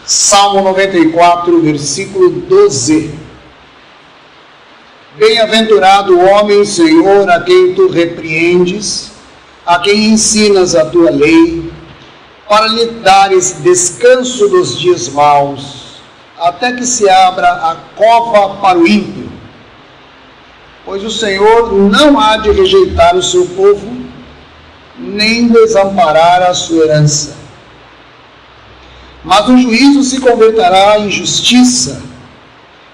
Salmo 94, versículo 12. Bem-aventurado o homem, Senhor, a quem tu repreendes, a quem ensinas a tua lei, para lhe dares descanso dos dias maus, até que se abra a cova para o ímpio. Pois o Senhor não há de rejeitar o seu povo, nem desamparar a sua herança. Mas o juízo se converterá em justiça,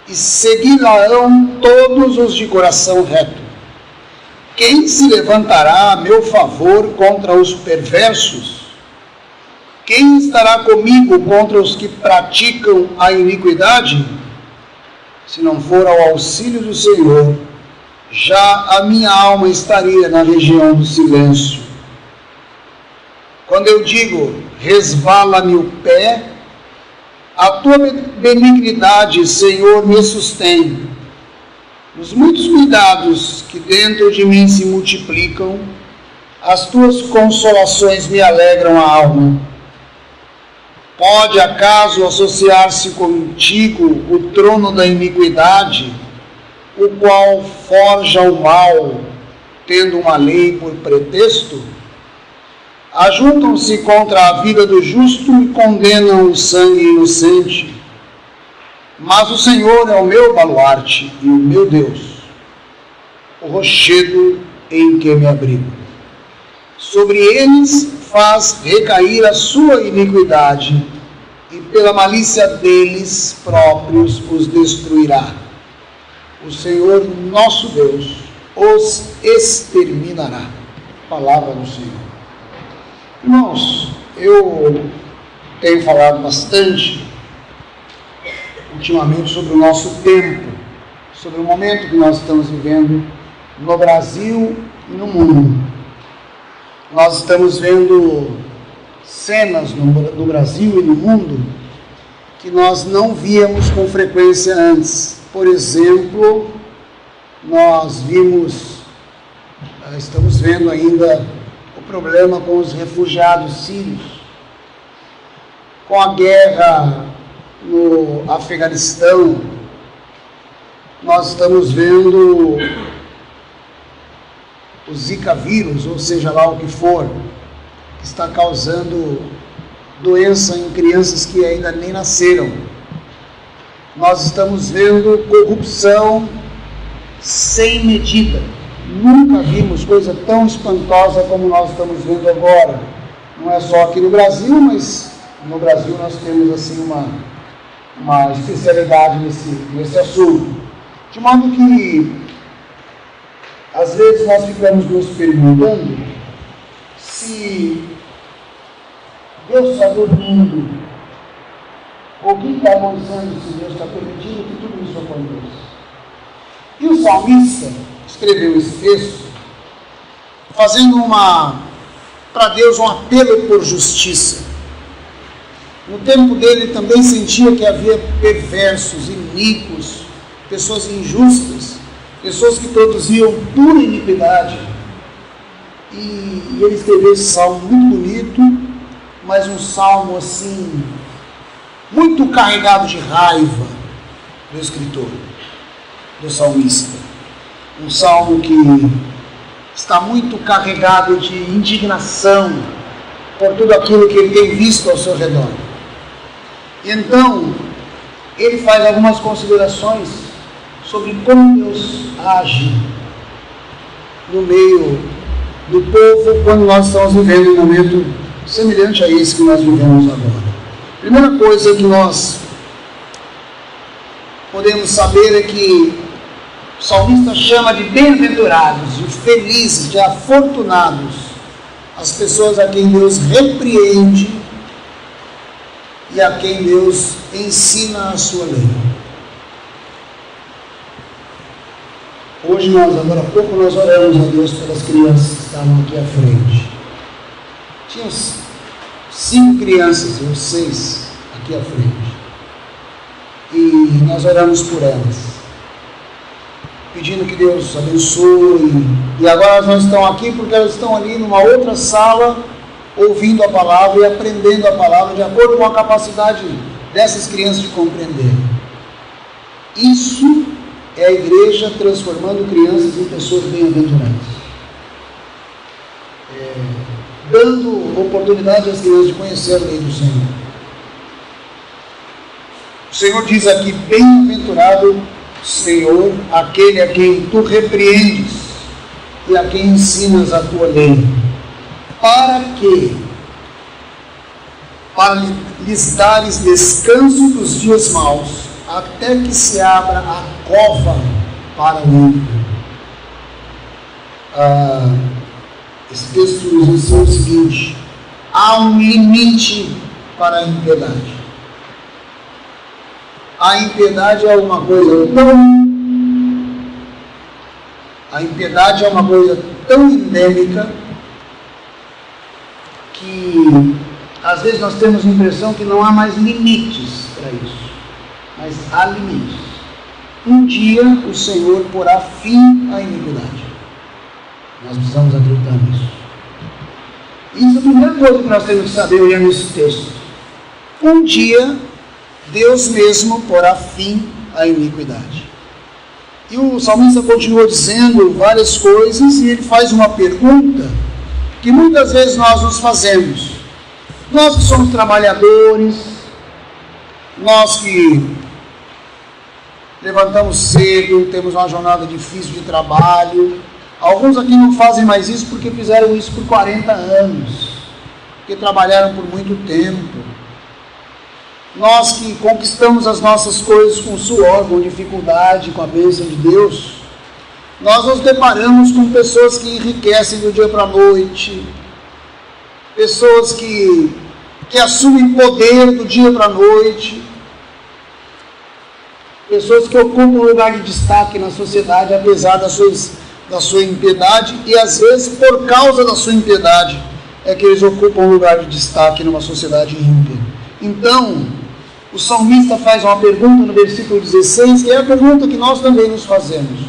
e seguirão todos os de coração reto. Quem se levantará a meu favor contra os perversos? Quem estará comigo contra os que praticam a iniquidade? Se não for ao auxílio do Senhor, já a minha alma estaria na região do silêncio. Quando eu digo, resvala-me o pé, a tua benignidade, Senhor, me sustém. Nos muitos cuidados que dentro de mim se multiplicam, as tuas consolações me alegram a alma. Pode acaso associar-se contigo o trono da iniquidade, o qual forja o mal, tendo uma lei por pretexto? Ajuntam-se contra a vida do justo e condenam o sangue inocente. Mas o Senhor é o meu baluarte e o meu Deus, o rochedo em que me abrigo. Sobre eles faz recair a sua iniquidade, e pela malícia deles próprios os destruirá. O Senhor nosso Deus os exterminará. Palavra do Senhor. Irmãos, eu tenho falado bastante ultimamente sobre o nosso tempo, sobre o momento que nós estamos vivendo no Brasil e no mundo. Nós estamos vendo cenas no Brasil e no mundo que nós não víamos com frequência antes. Por exemplo, estamos vendo ainda o problema com os refugiados sírios, com a guerra no Afeganistão. Nós estamos vendo o Zika vírus, ou seja lá o que for, que está causando doença em crianças que ainda nem nasceram. Nós estamos vendo corrupção sem medida. Nunca vimos coisa tão espantosa como nós estamos vendo agora. Não é só aqui no Brasil, mas no Brasil nós temos assim uma especialidade nesse assunto. De modo que, às vezes, nós ficamos nos perguntando se Deus está dormindo, ou quem está avançando se Deus está permitindo que tudo isso aconteça. E o salmista escreveu esse texto fazendo para Deus um apelo por justiça. No tempo dele ele também sentia que havia perversos, iníquos, pessoas injustas, pessoas que produziam pura iniquidade. E ele escreveu esse salmo muito bonito, mas um salmo assim, muito carregado de raiva do escritor, do salmista. Um salmo que está muito carregado de indignação por tudo aquilo que ele tem visto ao seu redor. E então, ele faz algumas considerações sobre como Deus age no meio do povo quando nós estamos vivendo um momento semelhante a esse que nós vivemos agora. A primeira coisa que nós podemos saber é que o salmista chama de bem-aventurados, de felizes, de afortunados, as pessoas a quem Deus repreende e a quem Deus ensina a sua lei. Hoje agora há pouco nós oramos a Deus pelas crianças que estavam aqui à frente. Tinha 5 crianças, ou 6, aqui à frente. E nós oramos por elas, pedindo que Deus abençoe. E agora elas não estão aqui porque elas estão ali numa outra sala, ouvindo a palavra e aprendendo a palavra de acordo com a capacidade dessas crianças de compreender. Isso é a igreja transformando crianças em pessoas bem-aventuradas. Dando oportunidade às crianças de conhecer a lei do Senhor. O Senhor diz aqui: bem-aventurado, Senhor, aquele a quem tu repreendes e a quem ensinas a tua lei. Para quê? Para lhes dares descanso dos dias maus, até que se abra a cova para o ímpio. Esse texto nos ensina o seguinte: há um limite para a impiedade. A impiedade é uma coisa tão endêmica que às vezes nós temos a impressão que não há mais limites para isso, mas há limites. Um dia o Senhor porá fim à iniquidade. Nós precisamos acreditar nisso. Isso é a primeira coisa que nós temos que saber olhando esse texto. Um dia Deus mesmo porá fim à iniquidade. E o salmista continua dizendo várias coisas, e ele faz uma pergunta que muitas vezes nós nos fazemos. Nós que somos trabalhadores, nós que levantamos cedo, temos uma jornada difícil de trabalho. Alguns aqui não fazem mais isso porque fizeram isso por 40 anos, porque trabalharam por muito tempo. Nós que conquistamos as nossas coisas com suor, com dificuldade, com a bênção de Deus, nós nos deparamos com pessoas que enriquecem do dia para a noite, pessoas que assumem poder do dia para a noite, pessoas que ocupam um lugar de destaque na sociedade, apesar da sua impiedade, e às vezes por causa da sua impiedade é que eles ocupam um lugar de destaque numa sociedade ímpia. Então, o salmista faz uma pergunta no versículo 16, que é a pergunta que nós também nos fazemos: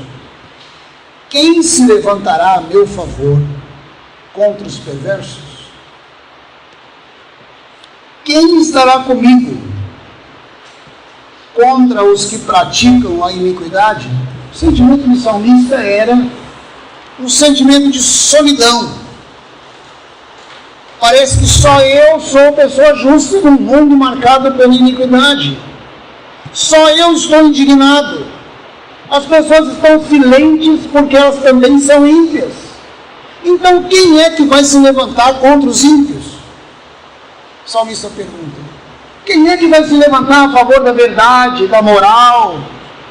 quem se levantará a meu favor contra os perversos? Quem estará comigo contra os que praticam a iniquidade? O sentimento do salmista era um sentimento de solidão. Parece que só eu sou pessoa justa num mundo marcado pela iniquidade. Só eu estou indignado. As pessoas estão silentes porque elas também são ímpias. Então quem é que vai se levantar contra os ímpios? O salmista pergunta: quem é que vai se levantar a favor da verdade, da moral?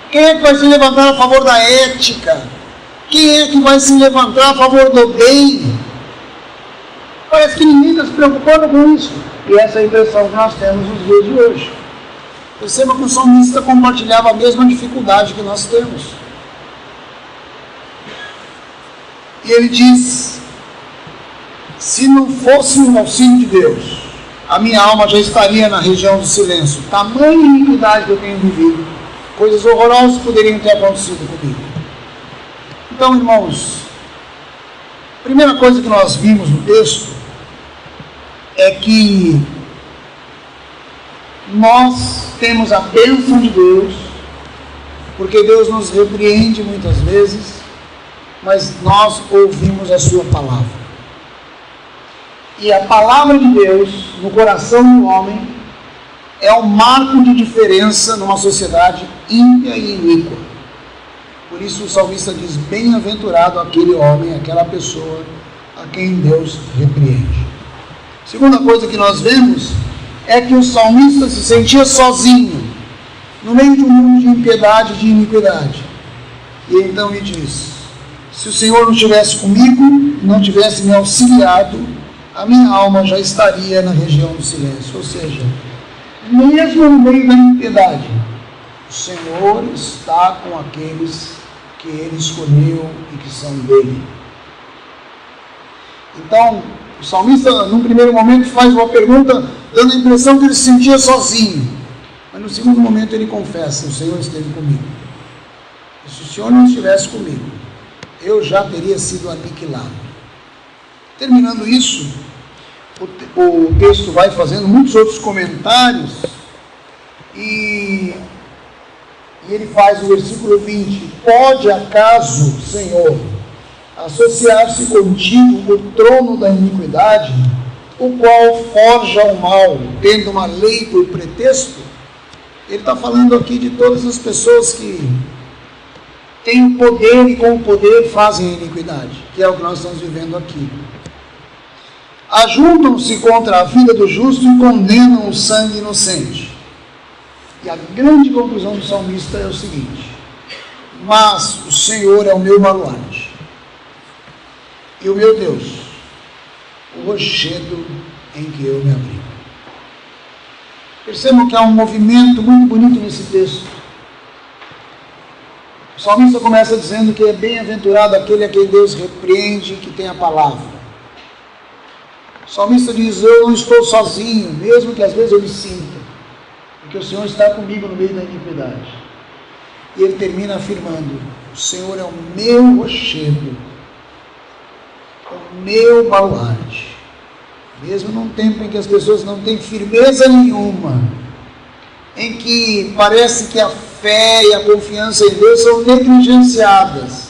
Quem é que vai se levantar a favor da ética? Quem é que vai se levantar a favor do bem? Parece que ninguém está se preocupando com isso. E essa é a impressão que nós temos nos dias de hoje. Perceba que o salmista compartilhava a mesma dificuldade que nós temos. E ele diz: se não fosse o auxílio de Deus, a minha alma já estaria na região do silêncio. Tamanha iniquidade que eu tenho vivido. Coisas horrorosas poderiam ter acontecido comigo. Então, irmãos, a primeira coisa que nós vimos no texto é que nós temos a bênção de Deus, porque Deus nos repreende muitas vezes, mas nós ouvimos a sua palavra. E a palavra de Deus no coração do homem é um marco de diferença numa sociedade ímpia e iníqua. Por isso o salmista diz: bem-aventurado aquele homem, aquela pessoa a quem Deus repreende. Segunda coisa que nós vemos é que o salmista se sentia sozinho, no meio de um mundo de impiedade e de iniquidade. E então ele diz: se o Senhor não estivesse comigo, não tivesse me auxiliado, a minha alma já estaria na região do silêncio. Ou seja, mesmo no meio da impiedade, o Senhor está com aqueles que Ele escolheu e que são dele. Então, o salmista, num primeiro momento, faz uma pergunta, dando a impressão que ele se sentia sozinho. Mas no segundo momento ele confessa: o Senhor esteve comigo. E se o Senhor não estivesse comigo, eu já teria sido aniquilado. Terminando isso, o texto vai fazendo muitos outros comentários, E ele faz o versículo 20: pode acaso, Senhor, associar-se contigo o trono da iniquidade, o qual forja o mal, tendo uma lei por pretexto? Ele está falando aqui de todas as pessoas que têm o poder e com o poder fazem a iniquidade, que é o que nós estamos vivendo aqui. Ajuntam-se contra a vida do justo e condenam o sangue inocente. E a grande conclusão do salmista é o seguinte: mas o Senhor é o meu baluarte e o meu Deus, o rochedo em que eu me abrigo. Percebam que há um movimento muito bonito nesse texto. O salmista começa dizendo que é bem-aventurado aquele a quem Deus repreende, que tem a palavra. O salmista diz: eu não estou sozinho, mesmo que às vezes eu me sinta, porque o Senhor está comigo no meio da iniquidade. E ele termina afirmando: o Senhor é o meu rochedo, o meu baluarte. Mesmo num tempo em que as pessoas não têm firmeza nenhuma, em que parece que a fé e a confiança em Deus são negligenciadas,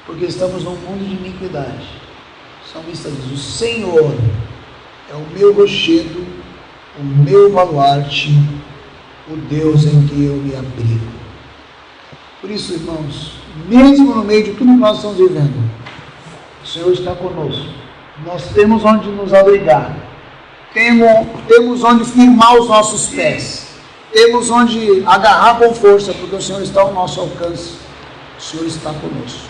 porque estamos num mundo de iniquidade, o salmista diz: o Senhor é o meu rochedo, o meu baluarte, o Deus em que eu me abrigo. Por isso, irmãos, mesmo no meio de tudo que nós estamos vivendo, o Senhor está conosco. Nós temos onde nos abrigar, temos onde firmar os nossos pés, temos onde agarrar com força, porque o Senhor está ao nosso alcance, o Senhor está conosco.